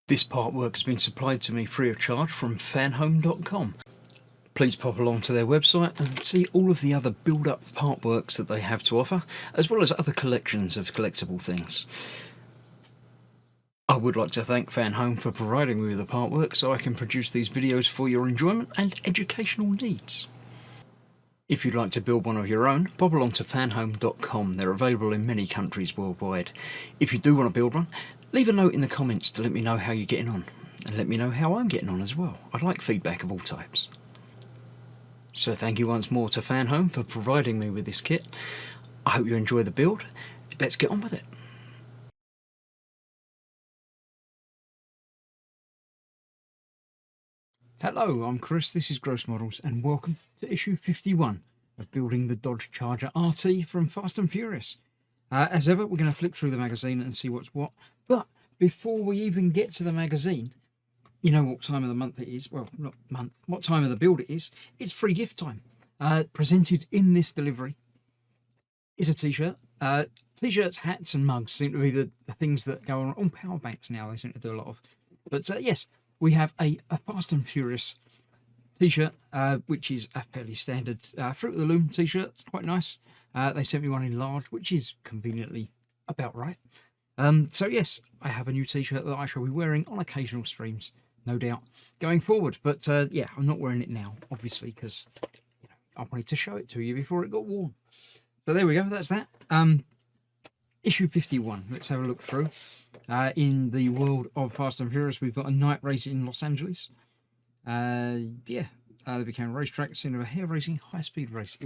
This partwork has been supplied to me free of charge from Fanhome.com. Please pop along to their website and see all of the other build-up partworks that they have to offer, as well as other collections of collectible things. I would like to thank Fanhome for providing me with the partwork so I can produce these videos for your enjoyment and educational needs. If you'd like to build one of your own, pop along to fanhome.com. They're available in many countries worldwide. If you do want to build one, leave a note in the comments to let me know how you're getting on, and let me know how I'm getting on as well. I'd like feedback of all types. So thank you once more to Fanhome for providing me with this kit. I hope you enjoy the build. Let's get on with it. Hello, I'm Chris, this is Gross Models, and welcome to issue 51 of building the Dodge Charger RT from Fast and Furious. As ever, we're going to flick through the magazine and see what's what, but before we even get to the magazine, you know what time of the month it is? Well, not month, what time of the build it is. It's free gift time. Presented in this delivery is a t-shirt. T-shirts, hats and mugs seem to be the things that go on power banks now. They seem to do a lot of. But yes, we have a Fast and Furious t-shirt, which is a fairly standard Fruit of the Loom t-shirt. It's quite nice. They sent me one in large, which is conveniently about right. So yes, I have a new t-shirt that I shall be wearing on occasional streams, no doubt, going forward. But yeah, I'm not wearing it now, obviously, because I wanted to show it to you before it got worn. So there we go, that's that. Issue 51, let's have a look through. In the world of Fast and Furious, we've got a night race in Los Angeles. They became a racetrack, scene of a hair racing high-speed race.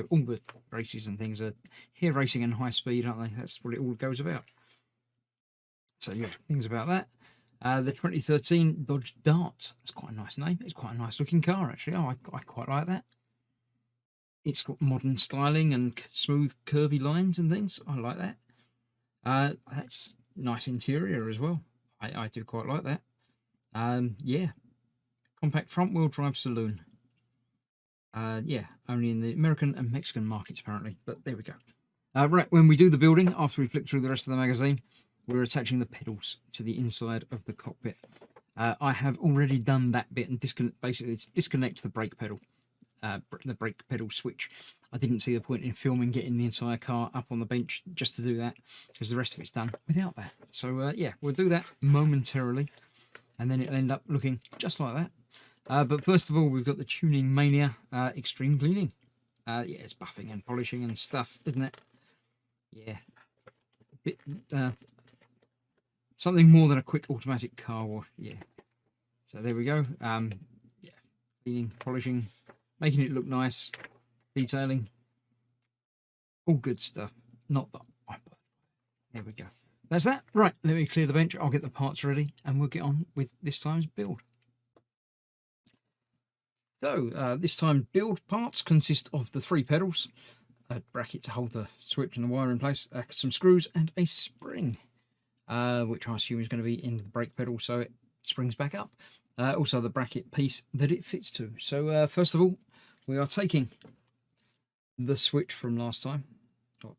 All the races and things are hair racing and high speed, aren't they? That's what it all goes about. So yeah, things about that. The 2013 Dodge Dart. That's quite a nice name. It's quite a nice looking car, actually. Oh, I quite like that. It's got modern styling and smooth, curvy lines and things. I like that. That's nice interior as well. I do quite like that. Yeah. Compact front-wheel drive saloon. Yeah, only in the American and Mexican markets, apparently. But there we go. Right, when we do the building, after we flick through the rest of the magazine, we're attaching the pedals to the inside of the cockpit. I have already done that bit and basically it's disconnect the brake pedal. The brake pedal switch. I didn't see the point in filming getting the entire car up on the bench just to do that, because the rest of it's done without that. So yeah, we'll do that momentarily, and then it'll end up looking just like that. But first of all, we've got the Tuning Mania Extreme Cleaning. Yeah, it's buffing and polishing and stuff, isn't it? Yeah. Something more than a quick automatic car wash. Yeah. So there we go. Yeah, cleaning, polishing, making it look nice, detailing, all good stuff. Not that I. There we go. That's that. Right, let me clear the bench. I'll get the parts ready, and we'll get on with this time's build. So this time build parts consist of the 3 pedals, a bracket to hold the switch and the wire in place, some screws, and a spring, which I assume is going to be in the brake pedal so it springs back up. Also the bracket piece that it fits to. So first of all, we are taking the switch from last time, or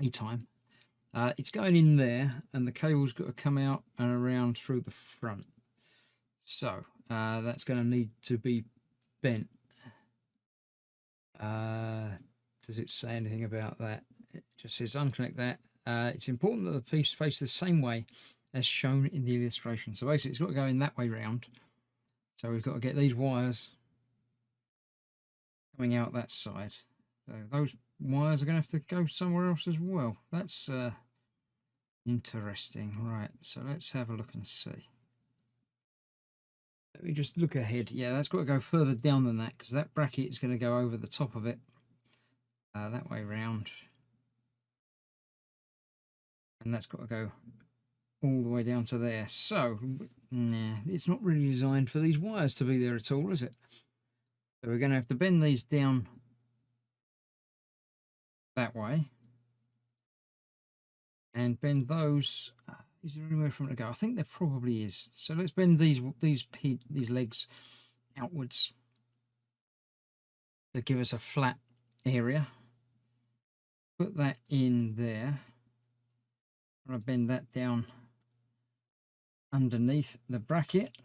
a time. It's going in there, and the cable's got to come out and around through the front. So that's going to need to be bent. Does it say anything about that? It just says unconnect that. It's important that the piece face the same way as shown in the illustration. So basically it's got to go in that way round. So we've got to get these wires coming out that side. So those wires are going to have to go somewhere else as well. That's interesting. Right, so let's have a look and see. Let me just look ahead. Yeah, that's got to go further down than that, because that bracket is going to go over the top of it. That way round. And that's got to go all the way down to there. So, nah, it's not really designed for these wires to be there at all, is it? So we're going to have to bend these down that way. And bend those. Is there anywhere for them to go? I think there probably is. So let's bend these legs outwards to give us a flat area. Put that in there. I'm going to bend that down underneath the bracket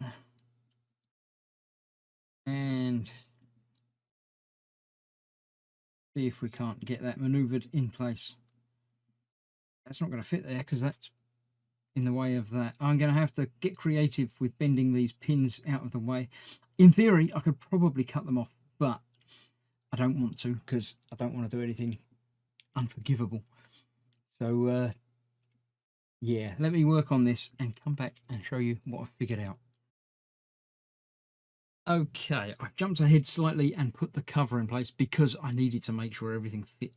and see if we can't get that maneuvered in place. That's not going to fit there because that's in the way of that. I'm going to have to get creative with bending these pins out of the way. In theory, I could probably cut them off, but I don't want to because I don't want to do anything unforgivable. So, yeah, let me work on this and come back and show you what I've figured out. Okay, I've jumped ahead slightly and put the cover in place because I needed to make sure everything fit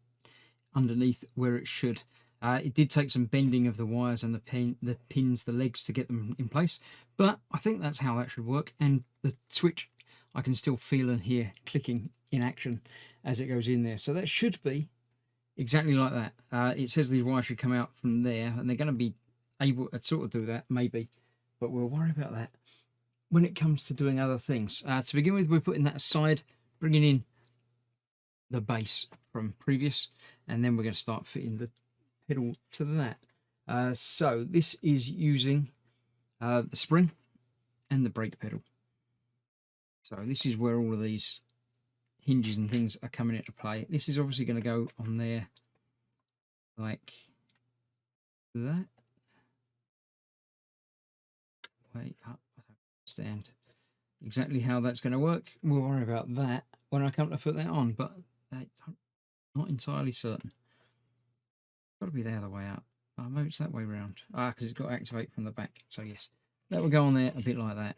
underneath where it should. It did take some bending of the wires and the pins, the legs to get them in place, but I think that's how that should work. And the switch, I can still feel and hear clicking in action as it goes in there. So that should be exactly like that. It says these wires should come out from there, and they're going to be able to sort of do that, maybe, but we'll worry about that when it comes to doing other things. To begin with, we're putting that aside, bringing in the base from previous, and then we're going to start fitting the pedal to that. So this is using the spring and the brake pedal. So this is where all of these hinges and things are coming into play. This is obviously going to go on there like that. Wait up, I don't understand exactly how that's going to work. We'll worry about that when I come to put that on, but I'm not entirely certain. Got to be the other way up. Maybe it's that way around. Because it's got to activate from the back. So yes, that will go on there a bit like that.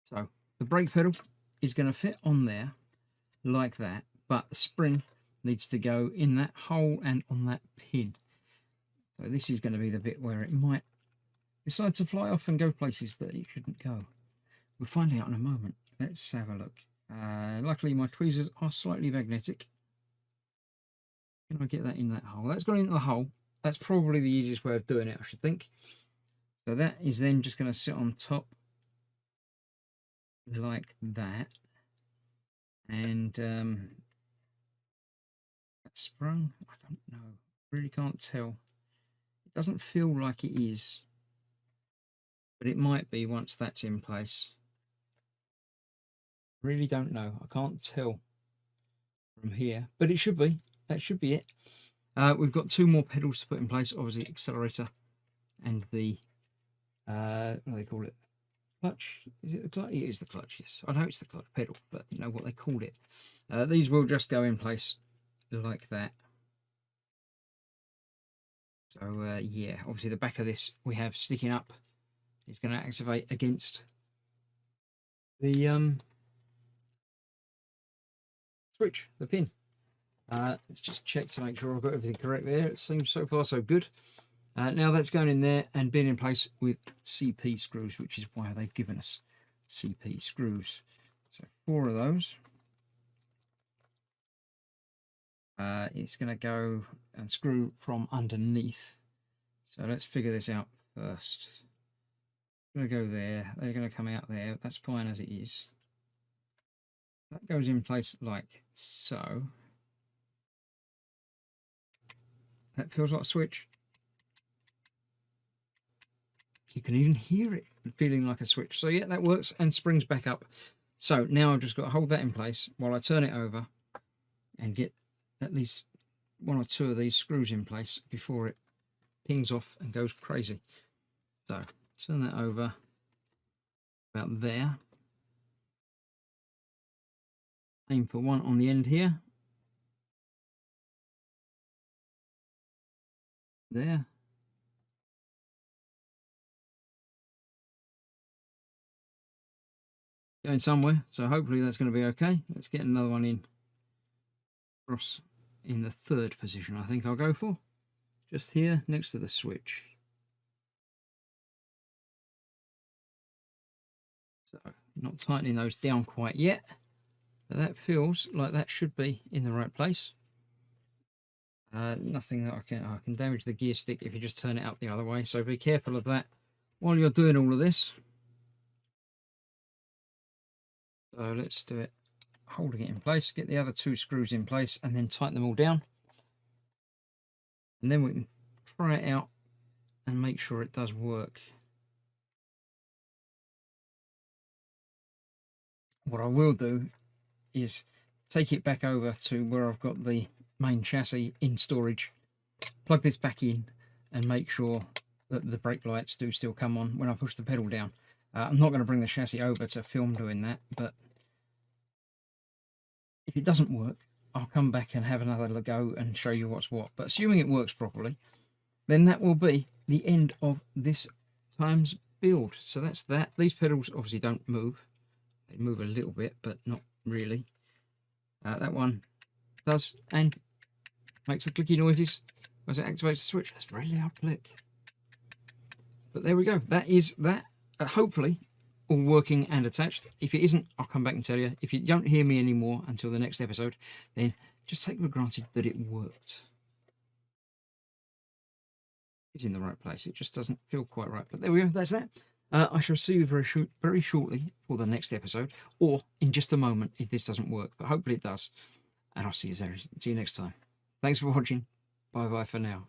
So the brake pedal is going to fit on there like that, but the spring needs to go in that hole and on that pin. So this is going to be the bit where it might decide to fly off and go places that it shouldn't go. We'll find out in a moment. Let's have a look. Luckily my tweezers are slightly magnetic. Can I get that in that hole? That's gone into the hole. That's probably the easiest way of doing it, I should think. So that is then just going to sit on top like that. And that sprung, I don't know. Really can't tell. It doesn't feel like it is, but it might be once that's in place. Really don't know. I can't tell from here, but it should be. That should be it. We've got two more pedals to put in place. Obviously, accelerator and the what do they call it? Clutch? Is it the clutch? It is the clutch. Yes, I know it's the clutch pedal, but you know what they called it. These will just go in place like that. So yeah, obviously the back of this we have sticking up is going to activate against the switch, the pin. Let's just check to make sure I've got everything correct there. It seems so far so good. Now that's going in there and being in place with CP screws, which is why they've given us CP screws. So 4 of those. It's going to go and screw from underneath. So let's figure this out first. Going to go there. They're going to come out there. That's fine as it is. That goes in place like so. That feels like a switch. You can even hear it feeling like a switch. So yeah, that works and springs back up. So now I've just got to hold that in place while I turn it over and get at least 1 or 2 of these screws in place before it pings off and goes crazy. So turn that over about there. Aim for one on the end here. There. Going somewhere, so hopefully that's going to be okay. Let's get another one in. Cross in the 3rd position, I think I'll go for. Just here, next to the switch. So, not tightening those down quite yet, but that feels like that should be in the right place. Nothing that I can damage the gear stick if you just turn it up the other way, so be careful of that while you're doing all of this. So let's do it holding it in place, get the other 2 screws in place and then tighten them all down, and then we can try it out and make sure it does work. what I will do is take it back over to where I've got the main chassis in storage, plug this back in, and make sure that the brake lights do still come on when I push the pedal down. I'm not going to bring the chassis over to film doing that, but if it doesn't work, I'll come back and have another go and show you what's what. But assuming it works properly, then that will be the end of this time's build. So that's that. These pedals obviously don't move. They move a little bit, but not really. That one does, and makes the clicky noises as it activates the switch. That's a very loud click. But there we go. That is that. Hopefully all working and attached. If it isn't, I'll come back and tell you. If you don't hear me anymore until the next episode, then just take for granted that it worked. It's in the right place. It just doesn't feel quite right. But there we go. That's that. I shall see you very shortly for the next episode, or in just a moment if this doesn't work. But hopefully it does. And I'll see you next time. Thanks for watching. Bye bye for now.